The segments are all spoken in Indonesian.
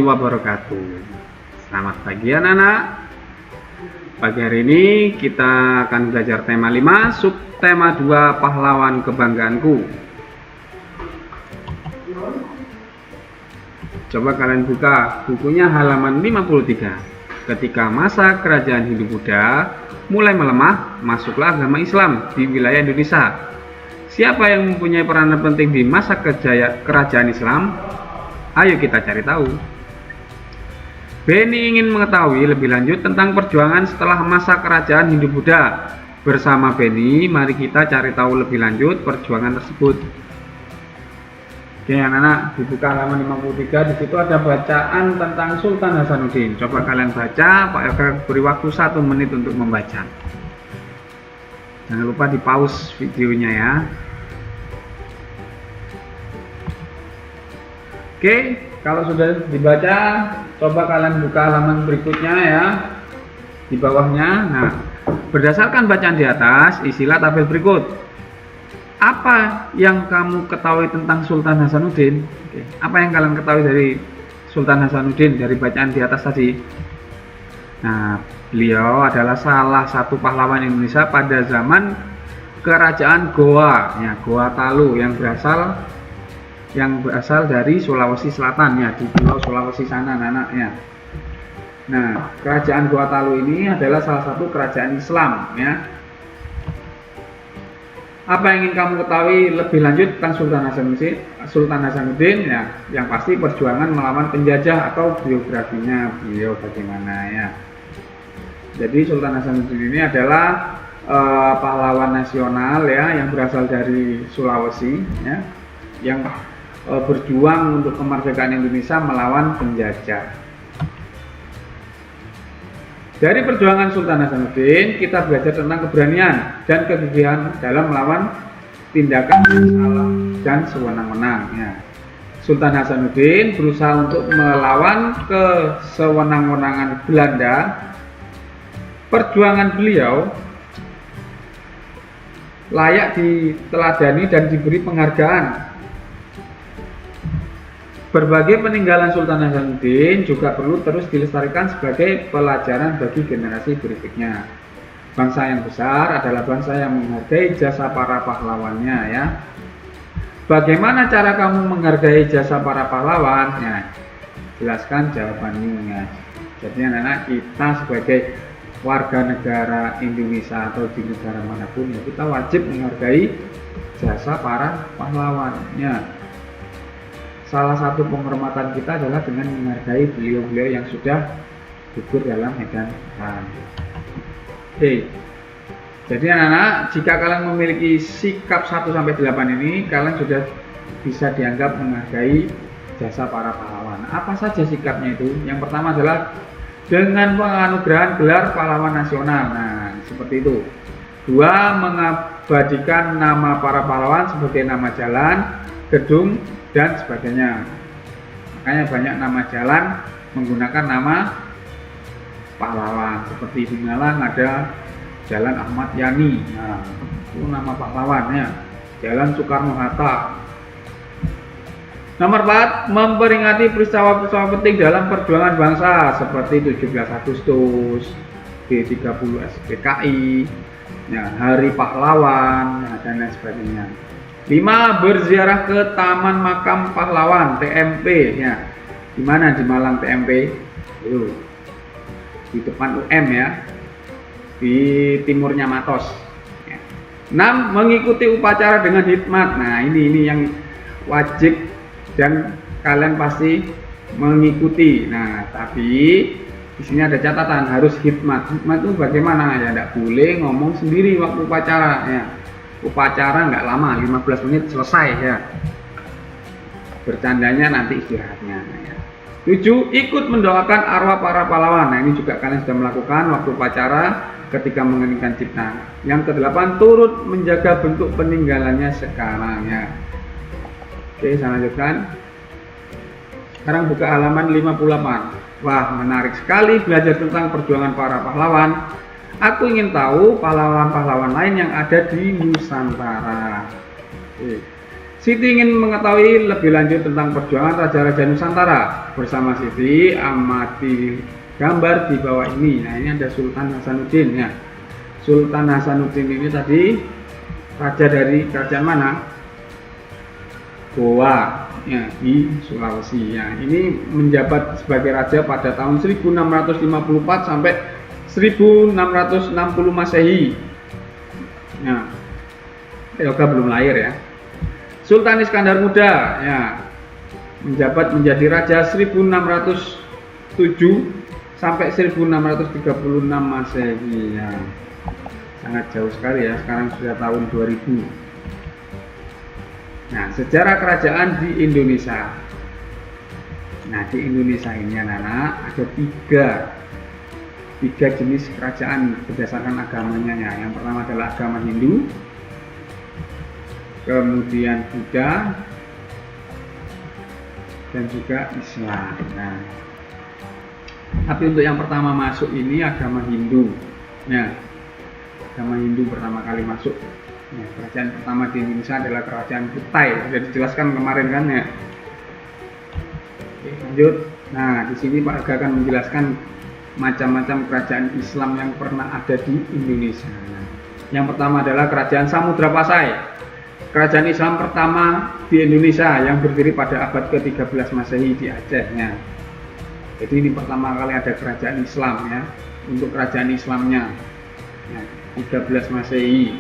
wabarakatuh. Selamat pagi anak-anak. Pagi hari ini kita akan belajar tema 5, subtema 2, pahlawan kebanggaanku. Coba kalian buka bukunya halaman 53. Ketika masa kerajaan Hindu-Buddha mulai melemah, masuklah agama Islam di wilayah Indonesia. Siapa yang mempunyai peranan penting di masa kerajaan Islam? Ayo kita cari tahu. Benny ingin mengetahui lebih lanjut tentang perjuangan setelah masa kerajaan Hindu-Buddha. Bersama Benny, mari kita cari tahu lebih lanjut perjuangan tersebut. Oke anak-anak, dibuka halaman 53, di situ ada bacaan tentang Sultan Hasanuddin. Coba kalian baca, Pak Yoga beri waktu 1 menit untuk membaca. Jangan lupa di pause videonya ya. Oke, kalau sudah dibaca, coba kalian buka halaman berikutnya ya, di bawahnya. Nah, berdasarkan bacaan di atas, isilah tabel berikut. Apa yang kamu ketahui tentang Sultan Hasanuddin? Oke, apa yang kalian ketahui dari Sultan Hasanuddin dari bacaan di atas tadi? Nah, beliau adalah salah satu pahlawan Indonesia pada zaman kerajaan Goa, ya, Goa Talu yang berasal dari Sulawesi Selatan ya, di pulau Sulawesi sana anak-anaknya. Nah, kerajaan Goa Talu ini adalah salah satu kerajaan Islam ya. Apa yang ingin kamu ketahui lebih lanjut tentang Sultan Hasanuddin ya, yang pasti perjuangan melawan penjajah atau biografinya beliau bagaimana ya. Jadi Sultan Hasanuddin ini adalah pahlawan nasional ya, yang berasal dari Sulawesi ya, yang berjuang untuk kemerdekaan Indonesia melawan penjajah. Dari perjuangan Sultan Hasanuddin, kita belajar tentang keberanian dan kegigihan dalam melawan tindakan yang salah dan sewenang-wenang ya. Sultan Hasanuddin berusaha untuk melawan kesewenang-wenangan Belanda. Perjuangan beliau layak diteladani dan diberi penghargaan. Berbagai peninggalan Sultan Hasanuddin juga perlu terus dilestarikan sebagai pelajaran bagi generasi berikutnya. Bangsa yang besar adalah bangsa yang menghargai jasa para pahlawannya ya. Bagaimana cara kamu menghargai jasa para pahlawan? Ya, jelaskan jawabannya ya. Jadi anak-anak, kita sebagai warga negara Indonesia atau di negara manapun ya, kita wajib menghargai jasa para pahlawannya. Salah satu penghormatan kita adalah dengan menghargai beliau-beliau yang sudah gugur dalam medan perang. Oke. Jadi anak-anak, jika kalian memiliki sikap 1-8 ini, kalian sudah bisa dianggap menghargai jasa para pahlawan. Apa saja sikapnya itu? Yang pertama adalah dengan penganugerahan gelar pahlawan nasional. Nah, seperti itu. 2, mengabadikan nama para pahlawan sebagai nama jalan, gedung, dan sebagainya. Makanya banyak nama jalan menggunakan nama pahlawan. Seperti di Malang ada Jalan Ahmad Yani, nah, itu nama pahlawannya. Jalan Soekarno-Hatta. Nomor 4, memperingati peristiwa-peristiwa penting dalam perjuangan bangsa seperti 17 Agustus, G30 SPKI, ya, Hari Pahlawan, ya, dan lain sebagainya. 5, berziarah ke Taman Makam Pahlawan TMP ya. Di mana di Malang TMP? Itu di depan UM ya, di timurnya Matos ya. 6, mengikuti upacara dengan hikmat. Nah, ini yang wajib dan kalian pasti mengikuti. Nah, tapi di sini ada catatan, harus hikmat. Hikmat itu bagaimana ya? Tidak boleh ngomong sendiri waktu upacara ya. Upacara nggak lama, 15 menit selesai ya. Bercandanya nanti istirahatnya ya. 7, ikut mendoakan arwah para pahlawan. Nah, ini juga kalian sudah melakukan waktu upacara ketika mengeningkan cipta. Yang ke-8, turut menjaga bentuk peninggalannya sekarang ya. Oke, saya lanjutkan. Sekarang buka halaman 58. Wah, menarik sekali belajar tentang perjuangan para pahlawan. Aku ingin tahu pahlawan-pahlawan lain yang ada di Nusantara. Siti ingin mengetahui lebih lanjut tentang perjuangan Raja-Raja Nusantara. Bersama Siti, amati gambar di bawah ini. Nah, ini ada Sultan Hasanuddin ya. Sultan Hasanuddin ini tadi raja dari kerajaan mana? Goa ya, di Sulawesi ya. Ini menjabat sebagai raja pada tahun 1654 sampai 1660 Masehi. Ya. Yoga belum lahir ya. Sultan Iskandar Muda ya, menjabat menjadi raja 1607 sampai 1636 Masehi ya. Sangat jauh sekali ya, sekarang sudah tahun 2000. Nah, sejarah kerajaan di Indonesia. Nah, di Indonesia ini anak-anak ada tiga jenis kerajaan berdasarkan agamanya ya. Yang pertama adalah agama Hindu, kemudian Buddha, dan juga Islam. Nah, tapi untuk yang pertama masuk ini agama Hindu ya. Agama Hindu pertama kali masuk. Nah, kerajaan pertama di Indonesia adalah kerajaan Kutai. Sudah dijelaskan kemarin kan ya. Oke, lanjut. Nah, di sini Pak Aga akan menjelaskan macam-macam kerajaan Islam yang pernah ada di Indonesia. Nah, yang pertama adalah kerajaan Samudra Pasai. Kerajaan Islam pertama di Indonesia yang berdiri pada abad ke-13 Masehi di Aceh ya. Jadi ini pertama kali ada kerajaan Islam ya. Untuk kerajaan Islamnya ya, 13 Masehi.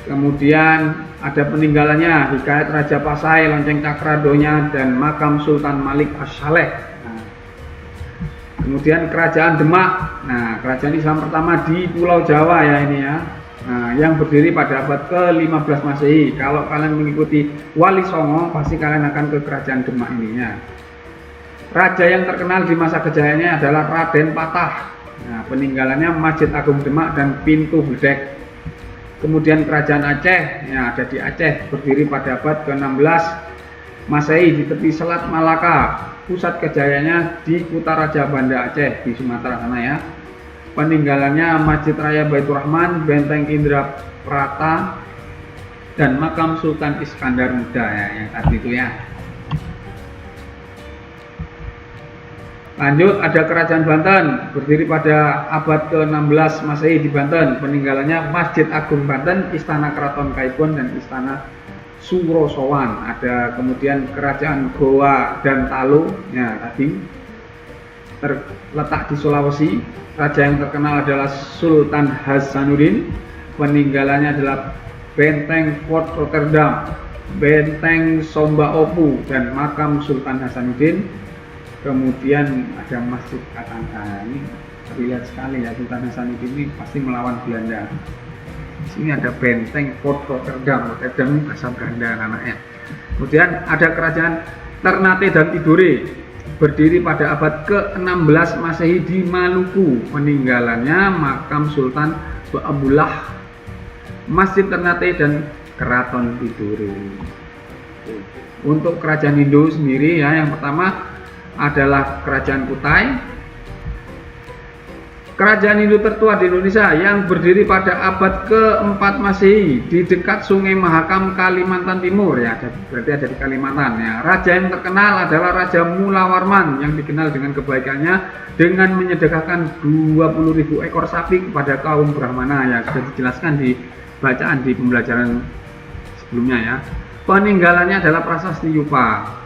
Kemudian ada peninggalannya, Hikayat Raja Pasai, Lonceng Cakradonya, dan makam Sultan Malik As-Saleh. Nah, kemudian kerajaan Demak. Nah, kerajaan Islam pertama di Pulau Jawa ya ini ya. Nah, yang berdiri pada abad ke-15 Masehi. Kalau kalian mengikuti Wali Songo, pasti kalian akan ke kerajaan Demak ini ya. Raja yang terkenal di masa kejayaannya adalah Raden Patah. Nah, peninggalannya Masjid Agung Demak dan Pintu Bedek. Kemudian kerajaan Aceh, ya ada di Aceh, berdiri pada abad ke-16 Masehi di tepi Selat Malaka. Pusat kejayaannya di Kutaraja Banda Aceh di Sumatera sana ya. Peninggalannya Masjid Raya Baitur Rahman, Benteng Indra Prata, dan makam Sultan Iskandar Muda ya, yang tadi itu ya. Lanjut, ada kerajaan Banten, berdiri pada abad ke-16 Masehi di Banten. Peninggalannya Masjid Agung Banten, Istana Keraton Kaibon, dan Istana Surosowan. Ada kemudian kerajaan Goa dan Talo, ya tadi terletak di Sulawesi. Raja yang terkenal adalah Sultan Hasanuddin. Peninggalannya adalah Benteng Fort Rotterdam, Benteng Somba Opu, dan makam Sultan Hasanuddin. Kemudian ada Masjid Katangka. Ini terlihat sekali ya, Sultan Hasanuddin ini pasti melawan Belanda. Di sini ada Benteng Fort Rotterdam. Rotterdam ini bahasa Belanda anaknya. Kemudian ada kerajaan Ternate dan Tidore, berdiri pada abad ke-16 Masehi di Maluku. Peninggalannya makam Sultan Baabullah, Masjid Ternate, dan Keraton Tidore. Untuk kerajaan Hindu sendiri ya, yang pertama adalah kerajaan Kutai. Kerajaan Hindu tertua di Indonesia yang berdiri pada abad ke-4 Masehi di dekat Sungai Mahakam, Kalimantan Timur ya, berarti ada di Kalimantan ya. Raja yang terkenal adalah Raja Mula Warman yang dikenal dengan kebaikannya dengan menyedekahkan 20.000 ekor sapi kepada kaum Brahmana ya, sudah dijelaskan di bacaan di pembelajaran sebelumnya ya. Peninggalannya adalah Prasasti Yupa.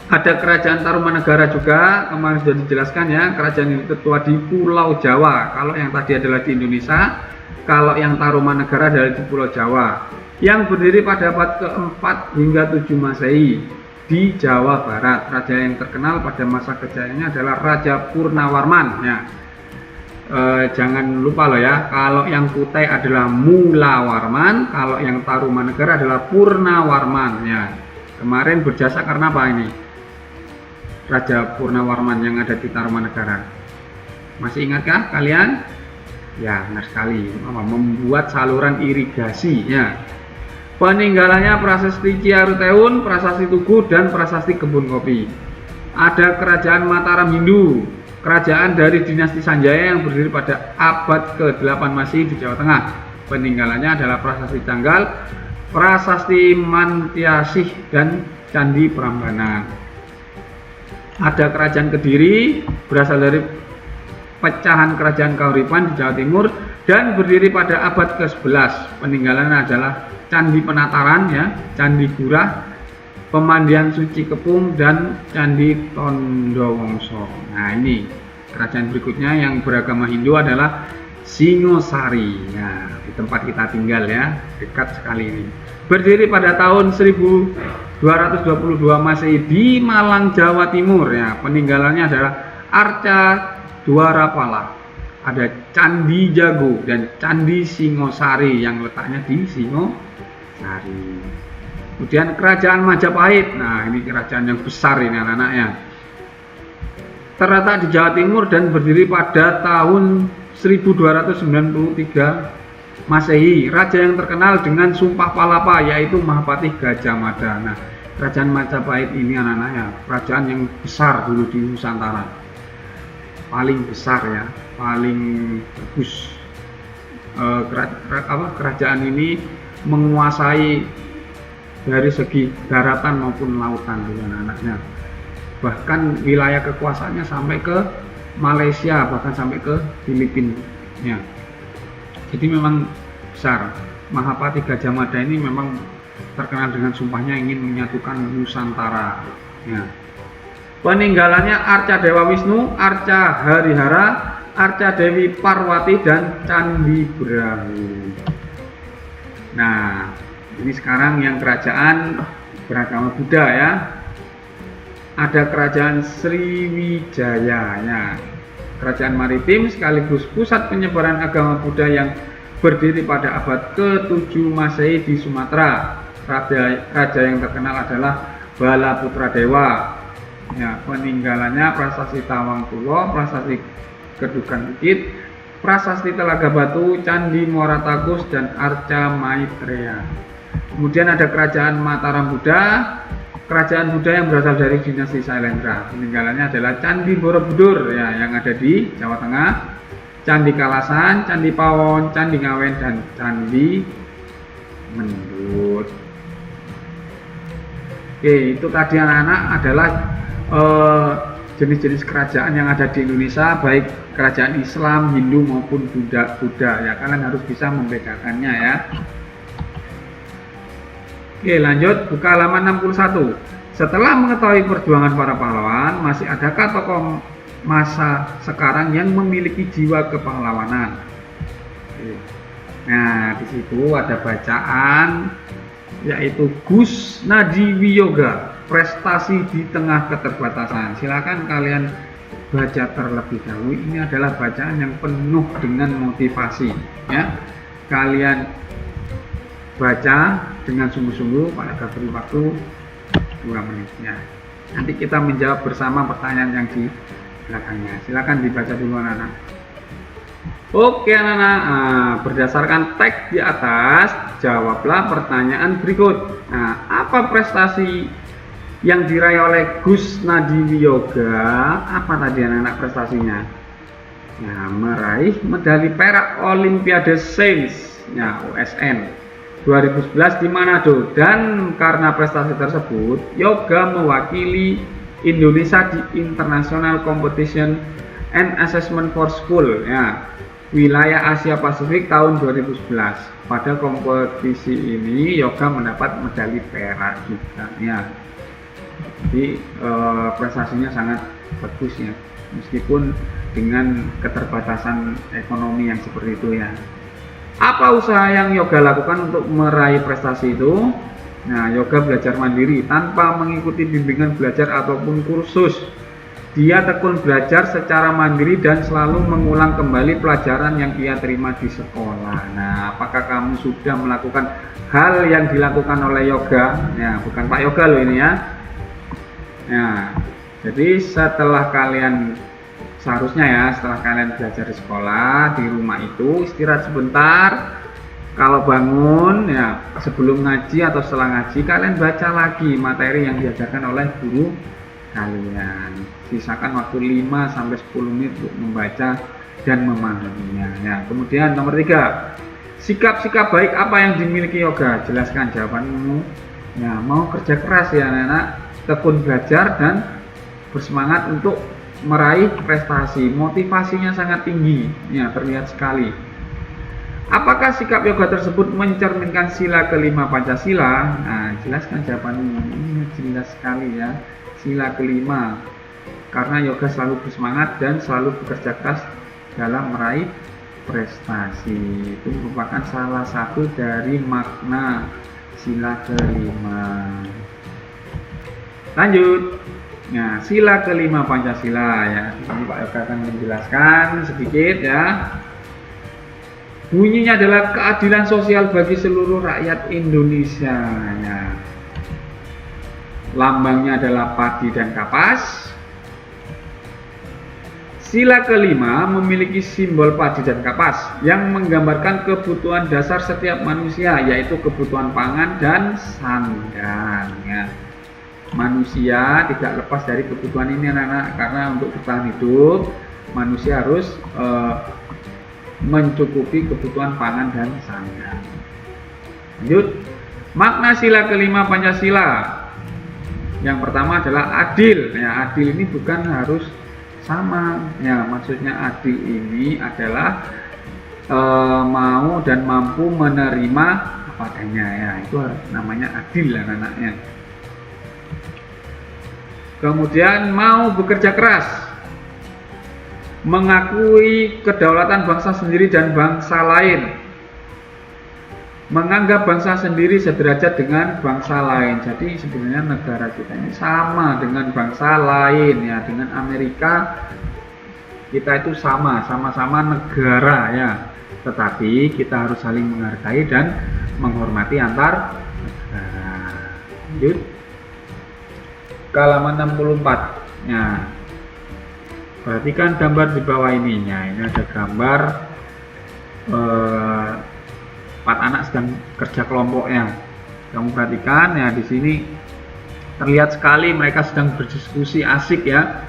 Ada kerajaan Tarumanegara juga, kemarin sudah dijelaskan ya, kerajaan ini tertua di Pulau Jawa. Kalau yang tadi adalah di Indonesia, kalau yang Tarumanegara adalah di Pulau Jawa. Yang berdiri pada abad ke-4 hingga 7 Masehi di Jawa Barat. Raja yang terkenal pada masa kejayaannya adalah Raja Purnawarman ya. Jangan lupa loh ya, kalau yang Kutai adalah Mula Warman, kalau yang Tarumanegara adalah Purnawarman ya. Kemarin berjasa karena apa ini? Raja Purnawarman yang ada di Tarumanegara. Masih ingatkah kalian? Ya, benar sekali. Membuat saluran irigasi ya. Peninggalannya Prasasti Ciaruteun, Prasasti Tugu, dan Prasasti Kebun Kopi. Ada kerajaan Mataram Hindu, kerajaan dari dinasti Sanjaya yang berdiri pada abad ke-8 Masehi di Jawa Tengah. Peninggalannya adalah Prasasti Canggal, Prasasti Mantyasih dan Candi Prambanan. Ada kerajaan Kediri, berasal dari pecahan kerajaan Kahuripan di Jawa Timur dan berdiri pada abad ke-11. Peninggalannya adalah Candi Penataran, ya, Candi Gurah, Pemandian Suci Kepung, dan Candi Tondowongso. Nah, ini kerajaan berikutnya yang beragama Hindu adalah Singosari. Nah, di tempat kita tinggal, ya, dekat sekali ini. Berdiri pada tahun 1222 Masehi di Malang, Jawa Timur. Ya, peninggalannya adalah Arca Dwarapala. Ada Candi Jago dan Candi Singosari yang letaknya di Singosari. Kemudian Kerajaan Majapahit. Nah, ini kerajaan yang besar ini anak-anaknya. Terletak di Jawa Timur dan berdiri pada tahun 1293 Masehi. Raja yang terkenal dengan Sumpah Palapa yaitu Mahapati Gajah Mada. Nah, Kerajaan Majapahit ini anak-anaknya kerajaan yang besar dulu di Nusantara. Paling besar, ya, paling bagus. Kerajaan ini menguasai dari segi daratan maupun lautan dulu anak-anaknya. Bahkan wilayah kekuasaannya sampai ke Malaysia, bahkan sampai ke Filipina. Ya. Jadi memang besar. Mahapati Gajah Mada ini memang terkenal dengan sumpahnya ingin menyatukan Nusantara. Ya. Peninggalannya Arca Dewa Wisnu, Arca Harihara, Arca Dewi Parwati, dan Candi Brahu. Nah, ini sekarang yang kerajaan beragama Buddha, ya. Ada kerajaan Sriwijaya, ya. Kerajaan maritim sekaligus pusat penyebaran agama Buddha yang berdiri pada abad ke-7 Masehi di Sumatera. Raja yang terkenal adalah Bala Putra Dewa. Ya, peninggalannya Prasasti Tawangtulo, Prasasti Kedukan Bukit, Prasasti Telaga Batu, Candi Muara Takus, dan Arca Maitreya. Kemudian ada Kerajaan Mataram Buddha, kerajaan Buddha yang berasal dari dinasti Sailendra. Peninggalannya adalah Candi Borobudur, ya, yang ada di Jawa Tengah, Candi Kalasan, Candi Pawon, Candi Ngawen, dan Candi Mendut. Oke, itu tadi anak-anak adalah jenis-jenis kerajaan yang ada di Indonesia, baik kerajaan Islam, Hindu maupun Buddha. Ya, kalian harus bisa membedakannya, ya. Oke, lanjut buka halaman 61. Setelah mengetahui perjuangan para pahlawan, masih adakah tokoh masa sekarang yang memiliki jiwa kepahlawanan? Nah, di situ ada bacaan yaitu Gus Nadiwiyoga, prestasi di tengah keterbatasan. Silakan kalian baca terlebih dahulu. Ini adalah bacaan yang penuh dengan motivasi, ya. Kalian baca dengan sungguh-sungguh, pada beri waktu 2 menit, ya. Nanti kita menjawab bersama pertanyaan yang di belakangnya. Silakan dibaca dulu anak-anak. Oke anak-anak, berdasarkan teks di atas, jawablah pertanyaan berikut. Nah, apa prestasi yang diraih oleh Gus Nadiwiyoga? Apa tadi anak-anak prestasinya? Nah, meraih medali perak Olimpiade Sains, ya, USN 2011 di Manado. Dan karena prestasi tersebut, Yoga mewakili Indonesia di International Competition and Assessment for School, ya, wilayah Asia Pasifik tahun 2011. Pada kompetisi ini Yoga mendapat medali perak juga, ya. Jadi prestasinya sangat bagus, ya, meskipun dengan keterbatasan ekonomi yang seperti itu, ya. Apa usaha yang Yoga lakukan untuk meraih prestasi itu? Nah, Yoga belajar mandiri tanpa mengikuti bimbingan belajar ataupun kursus. Dia tekun belajar secara mandiri dan selalu mengulang kembali pelajaran yang ia terima di sekolah. Nah, apakah kamu sudah melakukan hal yang dilakukan oleh Yoga? Ya, bukan Pak Yoga loh ini, ya. Nah, jadi setelah kalian setelah kalian belajar di sekolah, di rumah itu istirahat sebentar. Kalau bangun, ya, sebelum ngaji atau setelah ngaji, kalian baca lagi materi yang diajarkan oleh guru kalian. Sisakan waktu 5-10 menit untuk membaca dan memahaminya. Ya, kemudian nomor 3, Sikap-sikap baik apa yang dimiliki yoga? Jelaskan jawabanmu. Ya, mau kerja keras ya anak-anak, tekun belajar dan bersemangat untuk meraih prestasi. Motivasinya sangat tinggi, ya terlihat sekali. Apakah sikap yoga tersebut mencerminkan sila kelima Pancasila? Nah, jelaskan jawabanmu. Ini jelas sekali ya, sila kelima. Karena yoga selalu bersemangat dan selalu bekerja keras dalam meraih prestasi. Itu merupakan salah satu dari makna sila kelima. Lanjut. Nah, sila kelima Pancasila ya. Ini Pak Yoga akan menjelaskan sedikit ya. Bunyinya adalah keadilan sosial bagi seluruh rakyat Indonesia ya. Lambangnya adalah padi dan kapas. Sila kelima memiliki simbol padi dan kapas yang menggambarkan kebutuhan dasar setiap manusia, yaitu kebutuhan pangan dan sandang ya. Manusia tidak lepas dari kebutuhan ini anak-anak, karena untuk bertahan hidup manusia harus mencukupi kebutuhan pangan dan sandang. Lanjut, makna sila kelima Pancasila. Yang pertama adalah adil. Ya, adil ini bukan harus sama. Ya, maksudnya adil ini adalah mau dan mampu menerima apa adanya. Ya, itu namanya adil anak-anaknya. Kemudian mau bekerja keras, mengakui kedaulatan bangsa sendiri dan bangsa lain, menganggap bangsa sendiri sederajat dengan bangsa lain. Jadi sebenarnya negara kita ini sama dengan bangsa lain ya, dengan Amerika kita itu sama-sama negara ya, tetapi kita harus saling menghargai dan menghormati antar negara. Lanjut, halaman 64 ya. Perhatikan gambar di bawah ini ya. Ini ada gambar 4 anak sedang kerja kelompoknya. Kamu perhatikan ya, di sini terlihat sekali mereka sedang berdiskusi asik ya,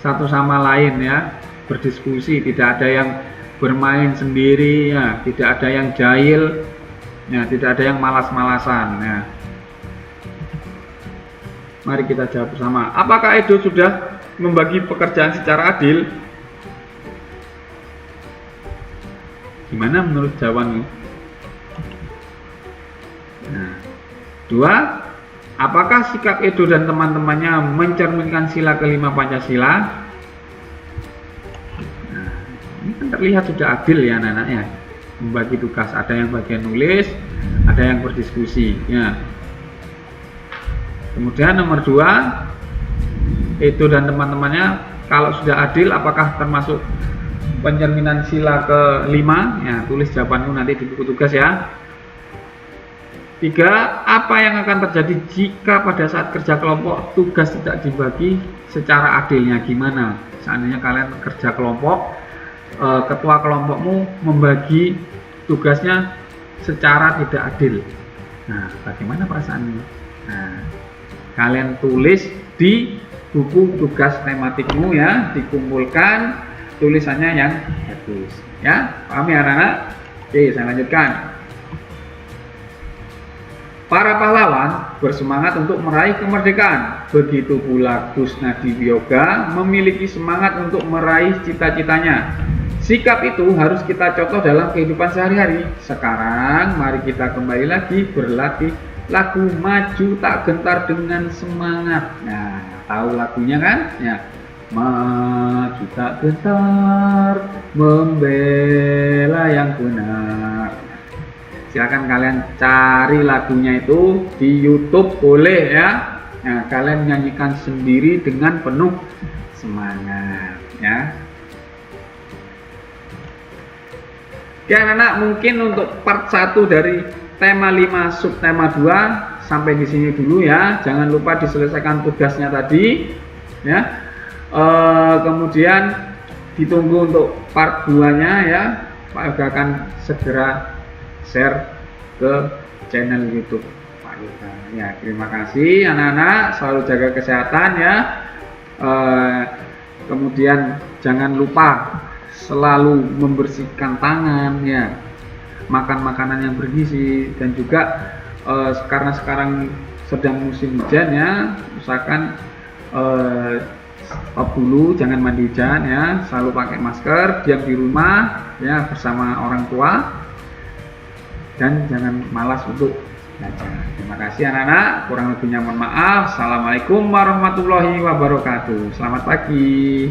satu sama lain ya, berdiskusi, tidak ada yang bermain sendiri ya, tidak ada yang jahil ya, tidak ada yang malas-malasan ya. Mari kita jawab bersama. Apakah Edo sudah membagi pekerjaan secara adil? Gimana menurut jawabanmu? Nah, 2. Apakah sikap Edo dan teman-temannya mencerminkan sila kelima Pancasila? Nah, ini kan terlihat sudah adil ya anak-anak ya, membagi tugas. Ada yang bagian nulis, ada yang berdiskusi ya. Kemudian nomor 2, Edo dan teman-temannya kalau sudah adil apakah termasuk pencerminan sila kelima? Ya, tulis jawabanmu nanti di buku tugas ya. 3. Apa yang akan terjadi jika pada saat kerja kelompok tugas tidak dibagi secara adilnya? Gimana seandainya kalian kerja kelompok, ketua kelompokmu membagi tugasnya secara tidak adil? Nah, bagaimana perasaanmu? Nah, kalian tulis di buku tugas tematikmu ya, dikumpulkan tulisannya yang bagus ya. Paham ya anak-anak? Oke, saya lanjutkan. Para pahlawan bersemangat untuk meraih kemerdekaan. Begitu pula Gus Nadi Wiyoga memiliki semangat untuk meraih cita-citanya. Sikap itu harus kita contoh dalam kehidupan sehari-hari. Sekarang mari kita kembali lagi berlatih lagu Maju Tak Gentar dengan semangat. Nah, tahu lagunya kan? Ya. Maju tak gentar, membela yang benar. Silakan kalian cari lagunya itu di YouTube boleh ya. Nah, kalian nyanyikan sendiri dengan penuh semangat ya. Oke anak-anak, mungkin untuk part 1 dari tema 5 subtema 2 sampai di sini dulu ya. Jangan lupa diselesaikan tugasnya tadi ya. Kemudian ditunggu untuk part 2-nya ya. Pak Yoga akan segera share ke channel YouTube Pak Yoga. Ya, terima kasih anak-anak, selalu jaga kesehatan ya. Kemudian jangan lupa selalu membersihkan tangan ya. makan makanan yang bergizi, dan juga karena sekarang sedang musim hujan ya, usahakan stop dulu, jangan mandi hujan ya, selalu pakai masker, diam di rumah ya bersama orang tua, dan jangan malas untuk belajar. Terima kasih anak-anak, kurang lebihnya mohon maaf. Assalamualaikum warahmatullahi wabarakatuh. Selamat pagi.